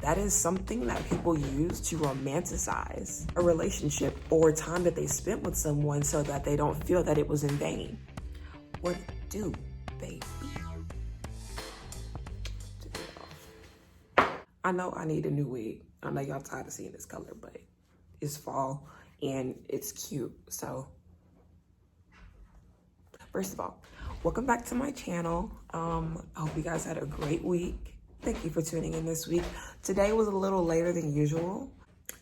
That is something that people use to romanticize a relationship or time that they spent with someone so that they don't feel that it was in vain. What do, baby? I know I need a new wig. I know y'all tired of seeing this color, but it's fall and it's cute. So first of all, welcome back to my channel. I hope you guys had a great week. Thank you for tuning in this week. Today was a little later than usual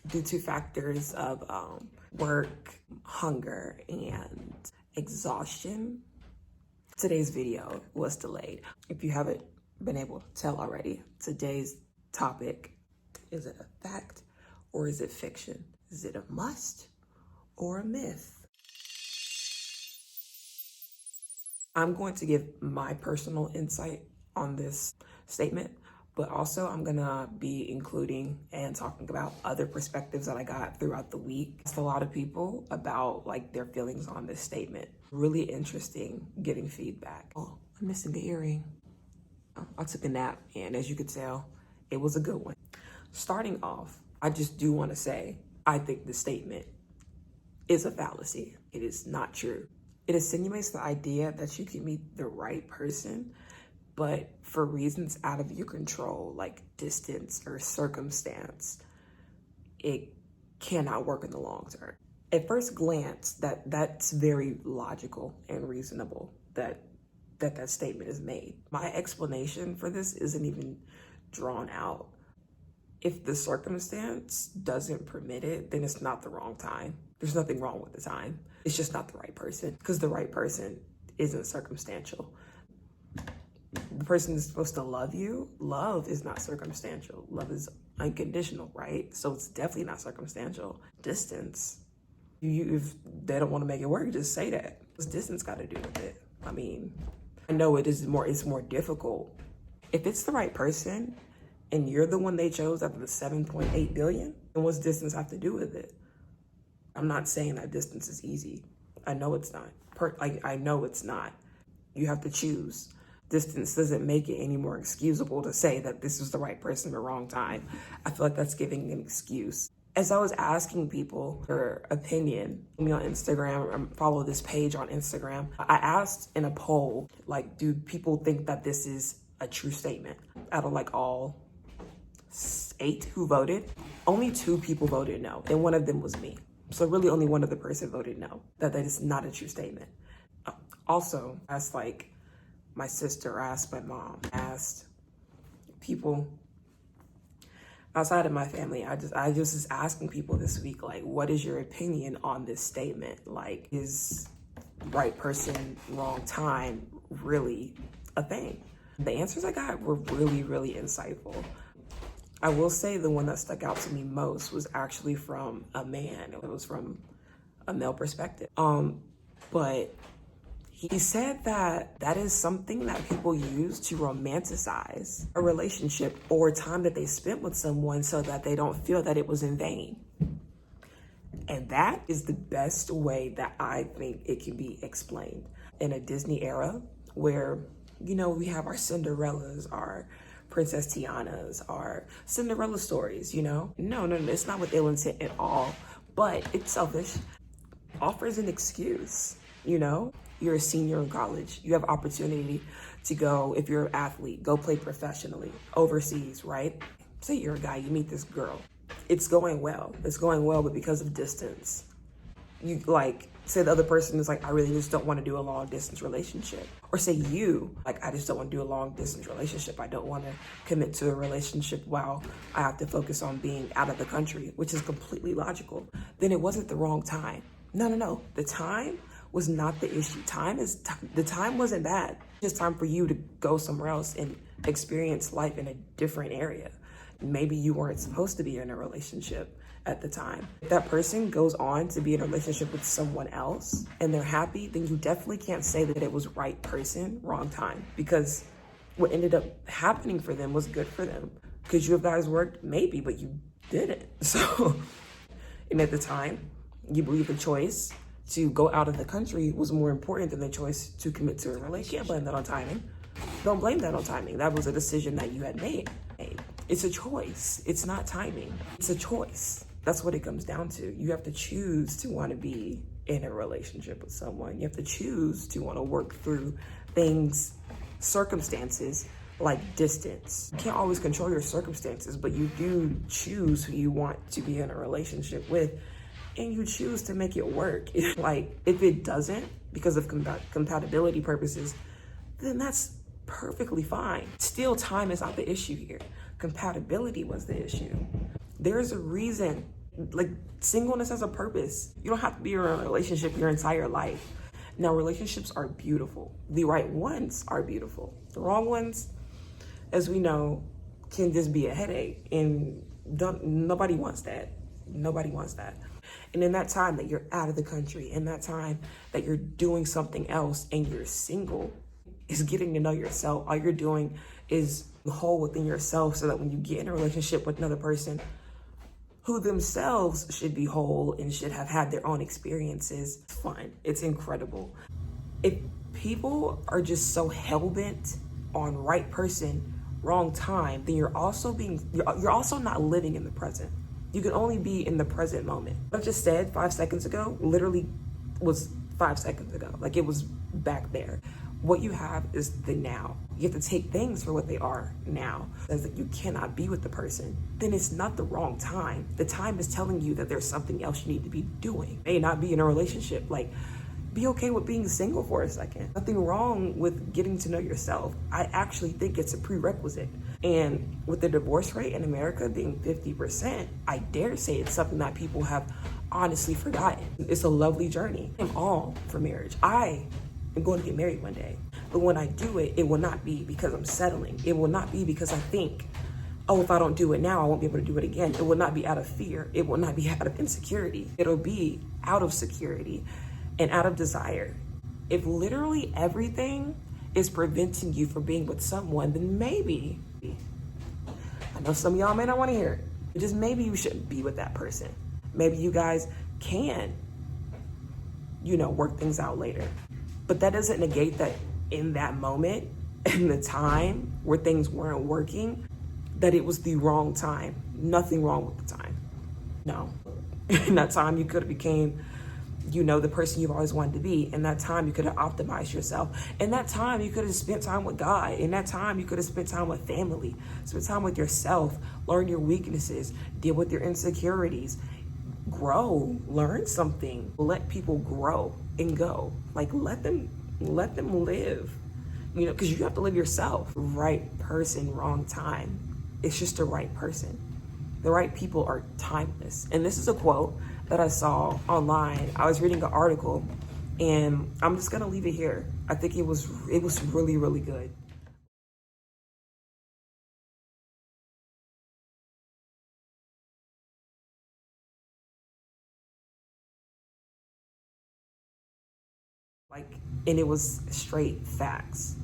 due to factors of work, hunger, and exhaustion. Today's video was delayed. If you haven't been able to tell already, today's topic, is it a fact or is it fiction? Is it a must or a myth? I'm going to give my personal insight on this statement, but also I'm gonna be including and talking about other perspectives that I got throughout the week. Asked a lot of people about like their feelings on this statement. Really interesting getting feedback. Oh, I'm missing the earring. I took a nap and as you could tell, it was a good one. Starting off, I just do wanna say, I think the statement is a fallacy. It is not true. It insinuates the idea that you can meet the right person, but for reasons out of your control, like distance or circumstance, it cannot work in the long term. At first glance, that's very logical and reasonable that statement is made. My explanation for this isn't even drawn out. If the circumstance doesn't permit it, then it's not the wrong time. There's nothing wrong with the time. It's just not the right person, because the right person isn't circumstantial. The person is supposed to love you. Love is not circumstantial. Love is unconditional, right? So it's definitely not circumstantial. Distance, if they don't want to make it work, just say that. What's distance got to do with it? I mean, I know it's more difficult. If it's the right person and you're the one they chose out of the 7.8 billion, then what's distance have to do with it? I'm not saying that distance is easy. I know it's not. I know it's not. You have to choose. Distance doesn't make it any more excusable to say that this is the right person at the wrong time. I feel like that's giving an excuse. As I was asking people their opinion, me on Instagram, follow this page on Instagram, I asked in a poll, like, do people think that this is a true statement? Out of like all 8 who voted, only 2 people voted no, and one of them was me. So really only one other person voted no, that is not a true statement. Also, asked like my sister, asked my mom, asked people outside of my family. I just was asking people this week, like, what is your opinion on this statement? Like, is right person, wrong time really a thing? The answers I got were really, really insightful. I will say the one that stuck out to me most was actually from a man. It was from a male perspective. But he said that is something that people use to romanticize a relationship or time that they spent with someone so that they don't feel that it was in vain. And that is the best way that I think it can be explained. In a Disney era where, you know, we have our Cinderellas, our Princess Tianas, our Cinderella stories, you know? No, it's not with ill intent at all, but it's selfish. Offers an excuse, you know? You're a senior in college. You have opportunity to go, if you're an athlete, go play professionally overseas, right? Say you're a guy, you meet this girl. It's going well. It's going well, but because of distance, you like, say the other person is like, I really just don't want to do a long distance relationship. Or say you, like, I just don't want to do a long distance relationship. I don't want to commit to a relationship while I have to focus on being out of the country, which is completely logical. Then it wasn't the wrong time. No. The time was not the issue. The time wasn't bad. It's just time for you to go somewhere else and experience life in a different area. Maybe you weren't supposed to be in a relationship at the time. If that person goes on to be in a relationship with someone else and they're happy, then you definitely can't say that it was right person, wrong time, because what ended up happening for them was good for them. Could you guys worked? Maybe, but you didn't. So, and at the time, you believe the choice to go out of the country was more important than the choice to commit to a relationship. You can't blame that on timing. Don't blame that on timing. That was a decision that you had made. It's a choice. It's not timing. It's a choice. That's what it comes down to. You have to choose to want to be in a relationship with someone. You have to choose to want to work through things, circumstances like distance. You can't always control your circumstances, but you do choose who you want to be in a relationship with, and you choose to make it work. Like, if it doesn't, because of compatibility purposes, then that's perfectly fine. Still, time is not the issue here. Compatibility was the issue. There's a reason, like, singleness has a purpose. You don't have to be in a relationship your entire life. Now, relationships are beautiful. The right ones are beautiful. The wrong ones, as we know, can just be a headache, and nobody wants that. Nobody wants that. And in that time that you're out of the country, in that time that you're doing something else and you're single, is getting to know yourself. All you're doing is whole within yourself, so that when you get in a relationship with another person who themselves should be whole and should have had their own experiences, it's fun. It's incredible. If people are just so hell-bent on right person, wrong time, then you're also not living in the present. You can only be in the present moment. What I just said 5 seconds ago literally was 5 seconds ago. Like, it was back there. What you have is the now. You have to take things for what they are now. Says that you cannot be with the person, then it's not the wrong time. The time is telling you that there's something else you need to be doing. May not be in a relationship. Like, be okay with being single for a second. Nothing wrong with getting to know yourself. I actually think it's a prerequisite. And with the divorce rate in America being 50%, I dare say it's something that people have honestly forgotten. It's a lovely journey. I'm all for marriage. I am going to get married one day. But when I do it, it will not be because I'm settling. It will not be because I think, oh, if I don't do it now, I won't be able to do it again. It will not be out of fear. It will not be out of insecurity. It'll be out of security and out of desire. If literally everything is preventing you from being with someone, then maybe, I know some of y'all may not want to hear it, but just maybe you shouldn't be with that person. Maybe you guys can, work things out later. But that doesn't negate that in that moment, in the time where things weren't working, that it was the wrong time. Nothing wrong with the time. No. In that time, you could have became the person you've always wanted to be. In that time, you could have optimized yourself. In that time, you could have spent time with God. In that time, you could have spent time with family, spent time with yourself, learn your weaknesses, deal with your insecurities, grow, learn something, let people grow and go. Like, let them live, because you have to live yourself. Right person, wrong time. It's just the right person. The right people are timeless. And this is a quote that I saw online. I was reading an article, and I'm just gonna leave it here. I think it was really, really good. And it was straight facts.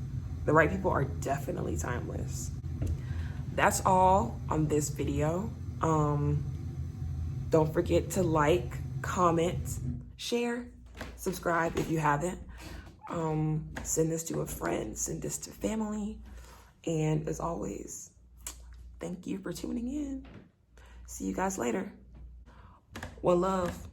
The right people are definitely timeless. That's all on this video. Don't forget to like, comment, share, subscribe if you haven't. Send this to a friend, send this to family. And as always, thank you for tuning in. See you guys later. One love.